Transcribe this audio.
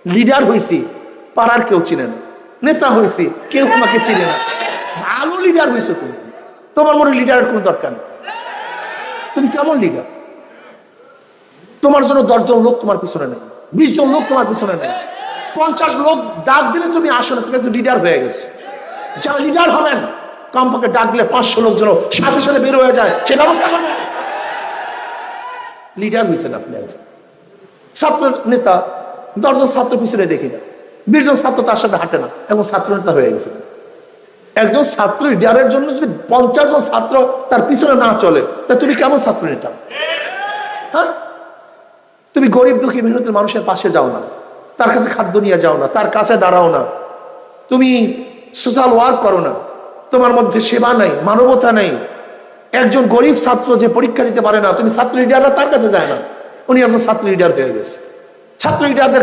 Leader হয়েছি, পাড়ার কেউ চিনে না। নেতা হয়েছি, কেউ তোমাকে চিনে না। ভালো লিডার হয়েছে তুমি, তোমার মনে লিডারের কোনো দরকার নেই। তুমি কেমন লিডার? তোমার জন্য 10 জন লোক তোমার পিছনে নেই, 20 জন লোক তোমার পিছনে নেই, 50 লোক ডাক দিলে তুমি আসো না, তুমি একজন লিডার হয়ে গেছো। যারা লিডার হবেন কমপক্ষে ডাক দিলে 500 লোক যেন সাথে সাথে বের হয়ে যায় সে ব্যবস্থা করবেন। লিডার হয়েছেন আপনি একজন। ছাত্র নেতা 10 জন ছাত্র পিছনে দেখি না, 20 জন ছাত্র তার সাথে হাঁটে না, এখন ছাত্র নেতা হয়ে গেছে। একজন ছাত্র লিডারের জন্য যদি 50 জন ছাত্র তার পিছনে না চলে, তা তুমি কেমন ছাত্র নেতা? হ্যাঁ, তুমি গরিব দুঃখী মেহনতের মানুষের পাশে যাও না, তার কাছে খাদ্য নিয়ে যাও না, তার কাছে দাঁড়াও না, তুমি সোশ্যাল ওয়ার্ক করো না, তোমার মধ্যে সেবা নাই, মানবতা নাই। একজন গরিব ছাত্র যে পরীক্ষা দিতে পারে না, তুমি ছাত্র লিডাররা তার কাছে যায় না, উনি একজন ছাত্র লিডার হয়ে গেছে। ছাত্র লিডারদের